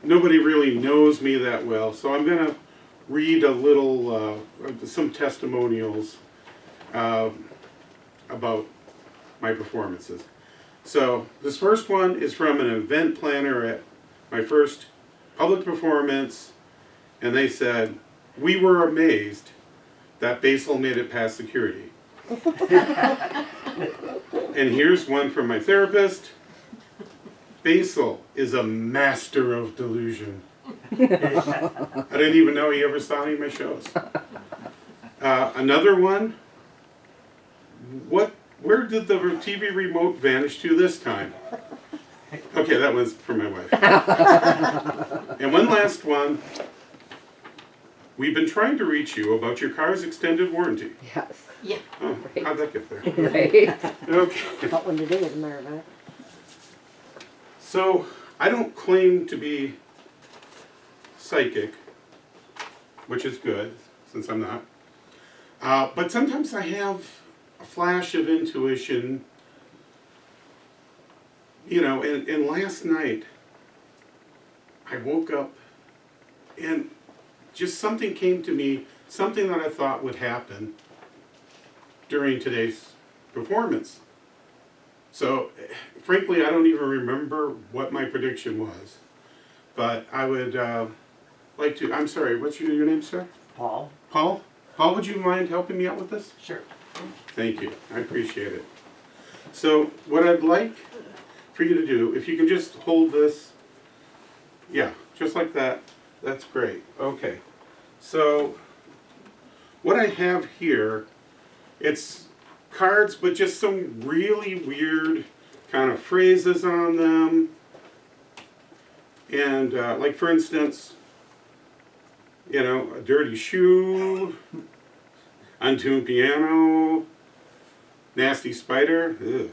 nobody really knows me that well, so I'm going to read a little, some testimonials about my performances. So this first one is from an event planner at my first public performance, and they said, "We were amazed that Basil made it past security." And here's one from my therapist. "Basil is a master of delusion." I didn't even know he ever saw any of my shows. Another one, where did the TV remote vanish to this time? Okay, that one's for my wife. And one last one. "We've been trying to reach you about your car's extended warranty." Yes. Yeah. Oh, Right. how'd that get there? Right. Okay. Got one today, as a matter of fact. So, I don't claim to be psychic, which is good, since I'm not. But sometimes I have a flash of intuition, you know, and last night I woke up and just something came to me, something that I thought would happen during today's performance. So, frankly, I don't even remember what my prediction was. But I would like to, I'm sorry, what's your name, sir? Paul? Paul? Paul, would you mind helping me out with this? Sure. Thank you. I appreciate it. So, what I'd like for you to do, if you can just hold this, yeah, just like that. That's great. Okay. So, what I have here, it's cards, but just some really weird kind of phrases on them. And, like, for instance, you know, a dirty shoe, untuned piano, nasty spider, ugh.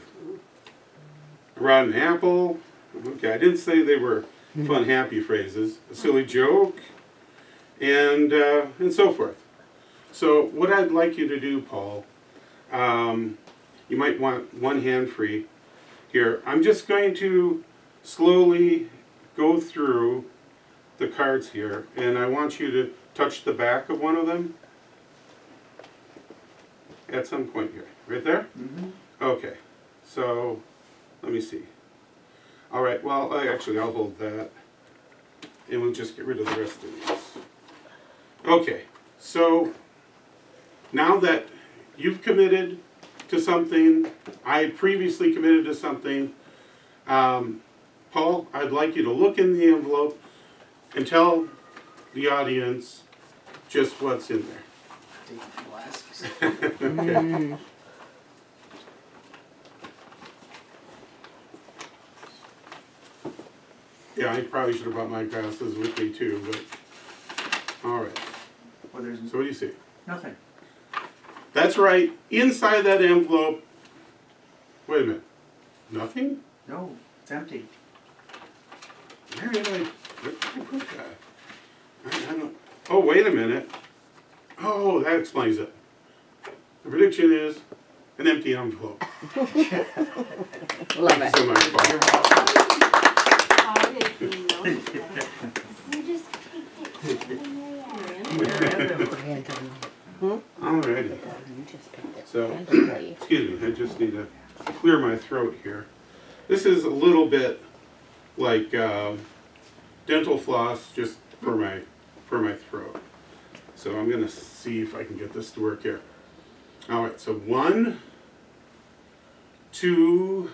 A rotten apple. Okay, I didn't say they were fun, happy phrases. A silly joke, and so forth. So what I'd like you to do, Paul, you might want one hand free here. I'm just going to slowly go through the cards here, and I want you to touch the back of one of them at some point here. Right there? Mm-hmm. Okay. So, let me see. All right, well, actually, I'll hold that, and we'll just get rid of the rest of these. Okay, so now that you've committed to something, I previously committed to something, Paul, I'd like you to look in the envelope and tell the audience just what's in there. Take glasses. Okay. Yeah, I probably should have brought my glasses with me too, but, all right. Well, there's So what do you see? nothing. That's right, inside that envelope, wait a minute, nothing? No, it's empty. Where did I put that? I don't, oh, wait a minute. Oh, that explains it. The prediction is an empty envelope. Love Thank it. you so much, Paul. You're welcome. How did he know that? You just picked it Randomly. Alrighty, You just picked it So- randomly. excuse me, I just need to clear my throat here. This is a little bit like dental floss just for my throat. So I'm gonna see if I can get this to work here. All right, so 1, 2,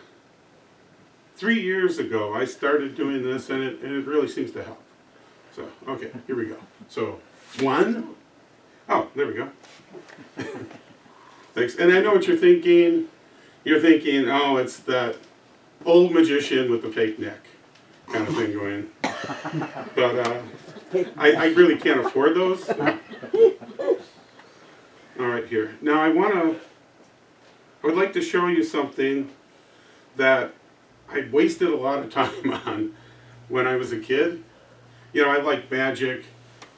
3 years ago I started doing this, and it really seems to help. So okay, here we go. So 1. Oh, there we go. Thanks. And I know what you're thinking. You're thinking, oh, it's that old magician with the fake neck kind of thing going. But I really can't afford those. So. All right, here. Now I would like to show you something that I wasted a lot of time on when I was a kid. You know, I liked magic,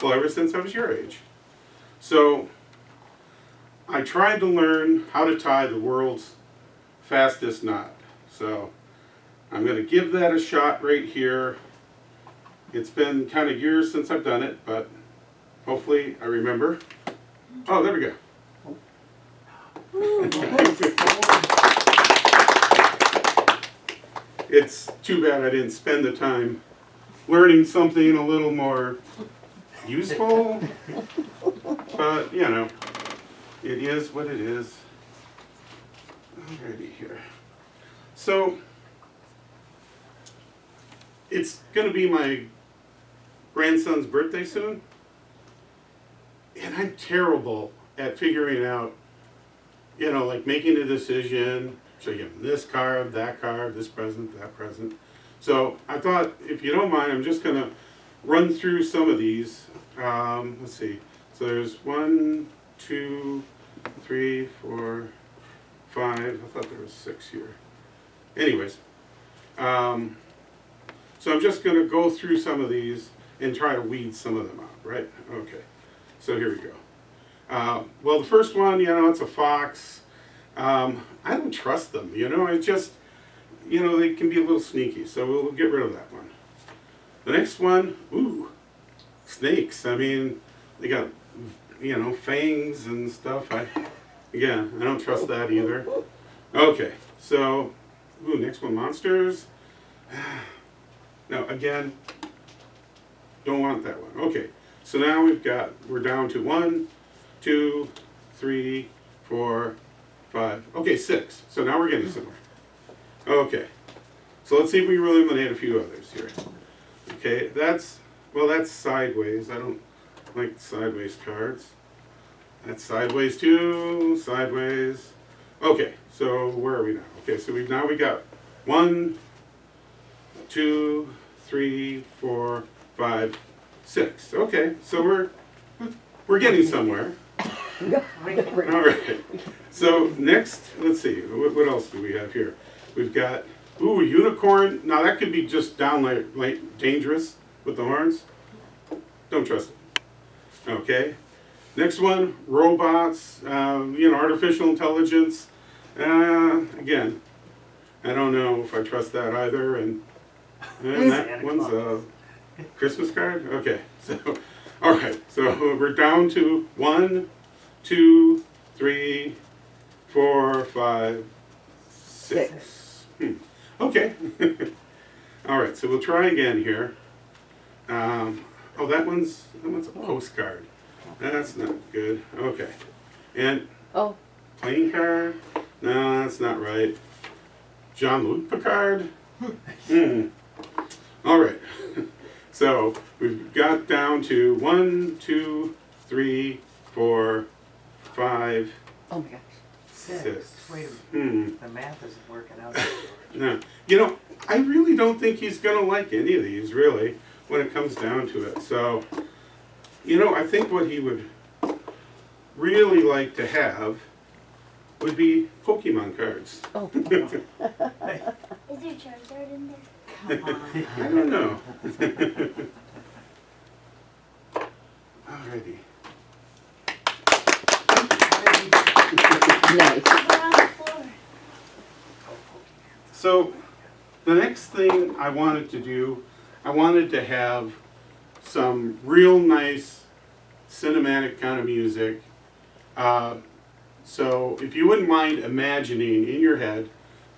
well, ever since I was your age. So I tried to learn how to tie the world's fastest knot. So I'm going to give that a shot right here. It's been kind of years since I've done it, but hopefully I remember. Oh, there we go. It's too bad I didn't spend the time learning something a little more useful, but you know, it is what it is. Alrighty here. So, it's going to be my grandson's birthday soon, and I'm terrible at figuring out, you know, like making a decision. Should I give him this card, that card, this present, that present? So I thought, if you don't mind, I'm just going to run through some of these. Let's see. So there's 1, 2, 3, 4, 5. I thought there was 6 here. Anyways, so I'm just going to go through some of these and try to weed some of them out, right? Okay. So here we go. Well, the first one, you know, it's a fox. I don't trust them, you know. It just, you know, they can be a little sneaky. So we'll get rid of that one. The next one, ooh, snakes. I mean, they got, you know, fangs and stuff. Again, I don't trust that either. Okay, so, ooh, next one, monsters. No, again, don't want that one. Okay, so now we're down to 1, 2, 3, 4, 5. Okay, 6. So now we're getting somewhere. Okay, so let's see if we really eliminate a few others here. Okay, that's sideways. I don't like sideways cards. That's sideways too, sideways. Okay, so where are we now? Okay, so we got 1, 2, 3, 4, 5, 6. Okay, so we're getting somewhere. All right. So next, let's see, what else do we have here? We've got, ooh, unicorn. Now that could be just downright dangerous with the horns. Don't trust it. Okay. Next one, robots, you know, artificial intelligence. Again, I don't know if I trust that either. And that one's a Christmas card? Okay. So, all right. So we're down to 1, 2, 3, 4, 5, 6. Okay. All right. So we'll try again here. Oh, that one's a postcard. That's not good. Okay. And playing card? No, that's not right. Jean-Luc Picard? All right. So we've got down to 1, 2, 3, 4, 5. Oh my gosh. 6. Wait a minute. The math isn't working out. No. You know, I really don't think he's going to like any of these, really, when it comes down to it. So, you know, I think what he would really like to have would be Pokemon cards. Oh. Is there Charizard in there? Come on. I don't know. Alrighty. Nice. They're on the floor. So, the next thing I wanted to do, I wanted to have some real nice cinematic kind of music. So if you wouldn't mind imagining in your head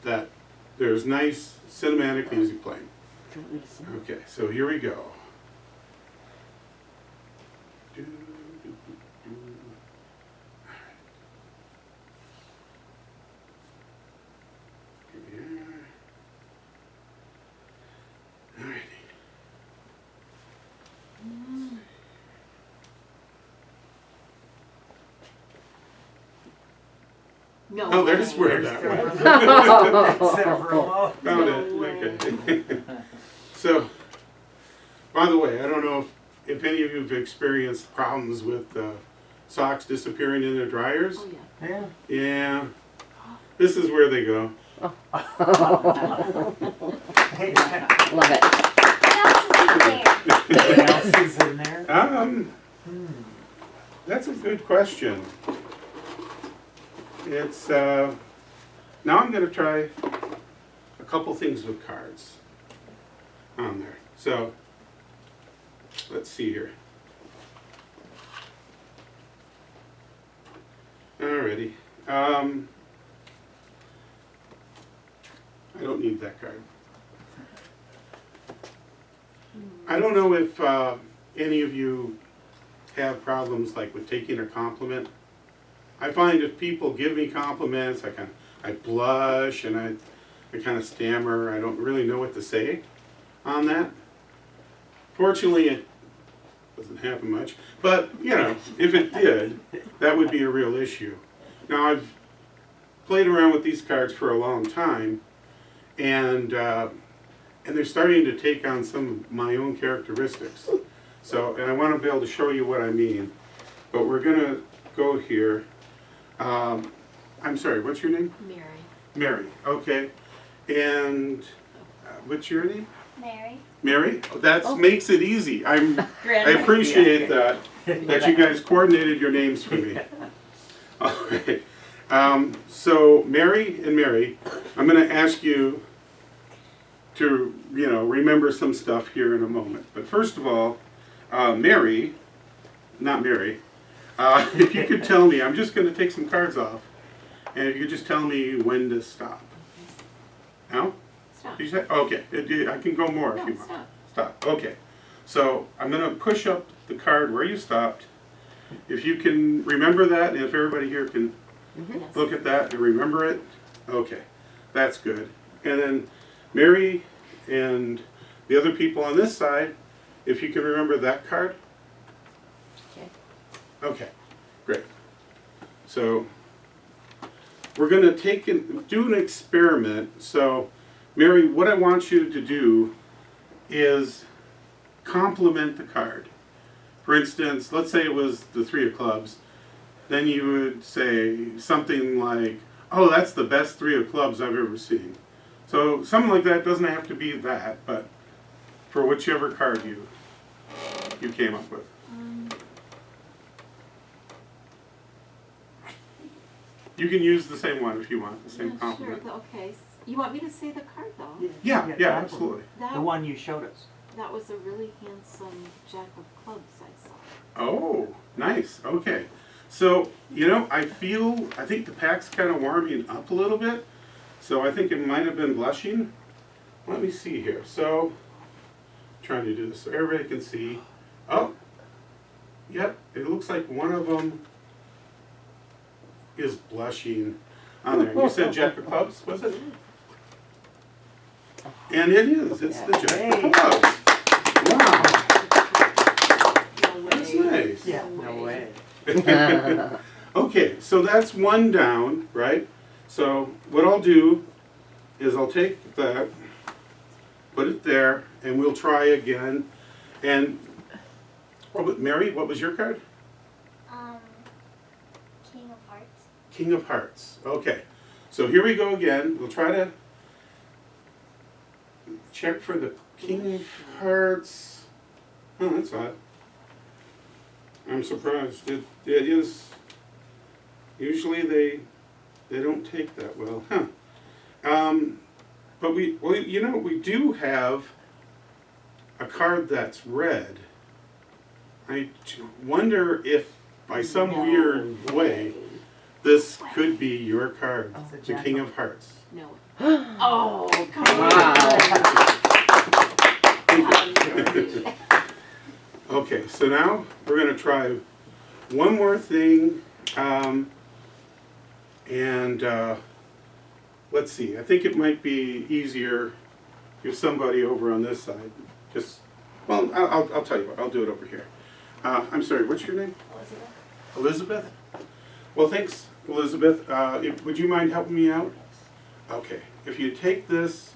that there's nice cinematic music playing. Okay, so here we go. No. Oh, there's way. where that went. Instead of remote. Found No it. way. Okay. So, by the way, I don't know if any of you have experienced problems with socks disappearing in their dryers. Oh, yeah. Yeah. Yeah. This is where they go. Hey, Love it. What else is in there? what else is in there? That's a good question. It's now I'm going to try a couple things with cards on there. So let's see here. Alrighty. I don't need that card. I don't know if any of you have problems like with taking a compliment. I find if people give me compliments, I blush and I kind of stammer. I don't really know what to say on that. Fortunately, it doesn't happen much, but you know, if it did, that would be a real issue. Now, I've played around with these cards for a long time, and they're starting to take on some of my own characteristics. So, and I want to be able to show you what I mean. But we're gonna go here. I'm sorry, what's your name? Mary. Mary, okay. And what's your name? Mary. Mary? That makes it easy. I appreciate that you guys coordinated your names for me. Okay. So Mary and Mary, I'm going to ask you to, remember some stuff here in a moment. But first of all, Mary, not Mary, if you could tell me, I'm just going to take some cards off, and if you could just tell me when to stop. Now? Stop. Did you say? Okay, I can go more if you want. Stop. Stop, okay. So I'm going to push up the card where you stopped. If you can remember that, and if everybody here can Yes. look at that and remember it, okay, that's good. And then Mary and the other people on this side, if you can remember that card. Okay. Okay, great. So we're going to do an experiment. So Mary, what I want you to do is compliment the card. For instance, let's say it was the 3 of clubs. Then you would say something like, oh, that's the best 3 of clubs I've ever seen. So something like that. Doesn't have to be that, but for whichever card you came up with. You can use the same one if you want, the same compliment. Sure. Okay. You want me to say the card though? Yeah, that one. absolutely. That, The one you showed us. that was a really handsome Jack of Clubs I saw. Oh, nice. Okay. So, I think the pack's kind of warming up a little bit. So I think it might have been blushing. Let me see here. So, trying to do this so everybody can see. Oh, yep. It looks like one of them is blushing on there. You said Jack of Clubs, was it? And it is. It's the Jack of Clubs. Wow. No way. That's nice. Yeah, no way. Okay, so that's one down, right? So what I'll do is I'll take that, put it there, and we'll try again. And Mary, what was your card? King of Hearts. King of Hearts. Okay, so here we go again. We'll try to check for the King of Hearts. Oh, that's odd. I'm surprised. It is. Usually they don't take that well, huh? But we do have a card that's red. I wonder if by some weird way this could be your card, the King of Hearts. No. Oh, come on. Okay, so now we're going to try one more thing, let's see. I think it might be easier if somebody over on this side I'll tell you what. I'll do it over here. I'm sorry. What's your name? Elizabeth. Elizabeth. Well, thanks, Elizabeth. Would you mind helping me out? Okay. If you take this,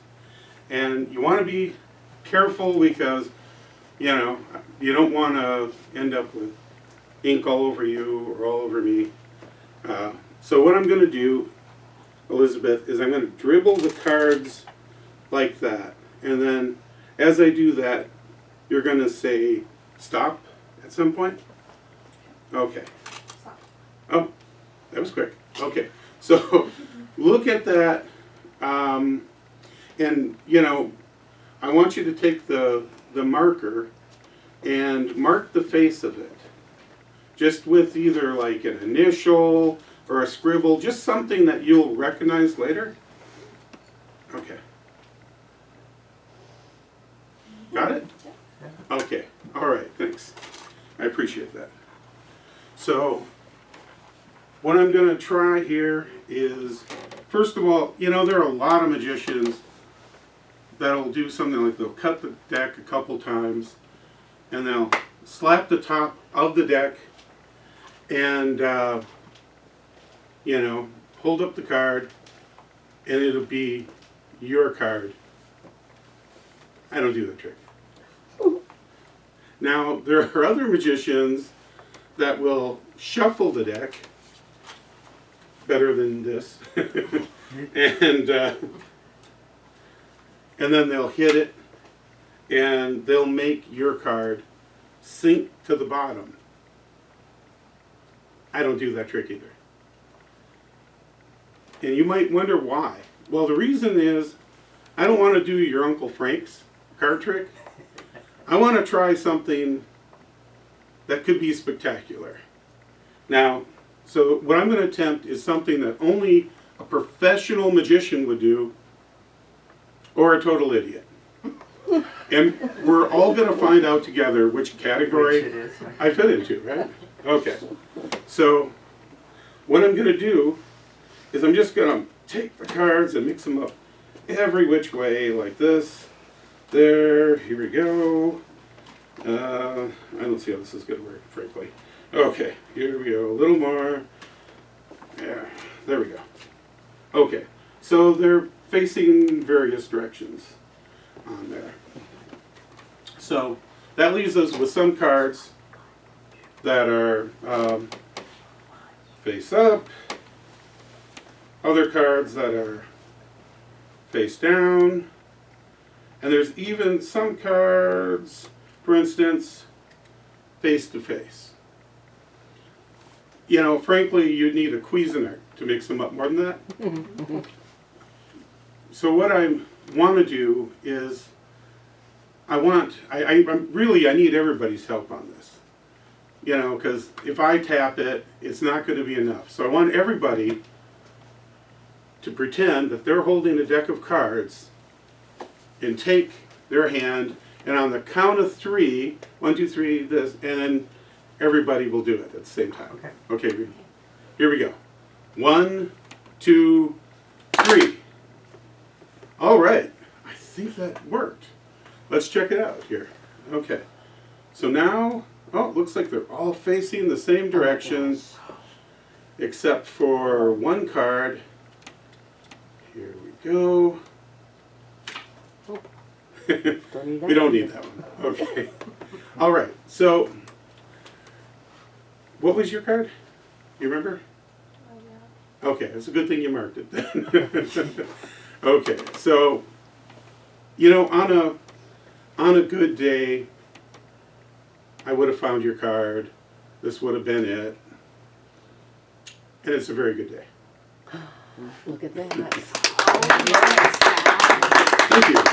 and you want to be careful because you don't want to end up with ink all over you or all over me. So what I'm going to do, Elizabeth, is I'm going to dribble the cards like that. And then as I do that, you're going to say stop at some point. Okay. Stop. Oh, that was quick. Okay. So look at that. And, I want you to take the marker and mark the face of it. Just with either like an initial or a scribble, just something that you'll recognize later. Okay. Got it? Okay. All right. Thanks. I appreciate that. So, what I'm going to try here is, first of all, you know, there are a lot of magicians that'll do something like they'll cut the deck a couple times and they'll slap the top of the deck and, you know, hold up the card and it'll be your card. I don't do that trick. Now, there are other magicians that will shuffle the deck better than this. and then they'll hit it and they'll make your card sink to the bottom. I don't do that trick either. And you might wonder why. Well, the reason is I don't want to do your Uncle Frank's card trick. I want to try something that could be spectacular. Now, so what I'm going to attempt is something that only a professional magician would do, or a total idiot. And we're all going to find out together which category Which it is. I fit into, right? Okay. So what I'm going to do is I'm just going to take the cards and mix them up every which way, like this. There, here we go. I don't see how this is going to work, frankly. Okay, here we go. A little more. There we go. Okay, so they're facing various directions on there. So that leaves us with some cards that are face up, other cards that are face down, and there's even some cards, for instance, face to face. You know, frankly, you'd need a Cuisinart to mix them up more than that. So what I want to do is, I need everybody's help on this. You know, because if I tap it, it's not going to be enough. So I want everybody to pretend that they're holding a deck of cards and take their hand, and on the count of 3, 1, 2, 3, this, and then everybody will do it at the same time. Okay. Okay, here we go. 1, 2, 3. All right, I think that worked. Let's check it out here. Okay, so now, oh, it looks like they're all facing the same direction, except for one card. Here we go. We don't need that one. Okay. All right, so what was your card? You remember? Oh, yeah. Okay, it's a good thing you marked it then. Okay, so, you know, on a good day, I would have found your card. This would have been it. And it's a very good day. Look at that. Thank you.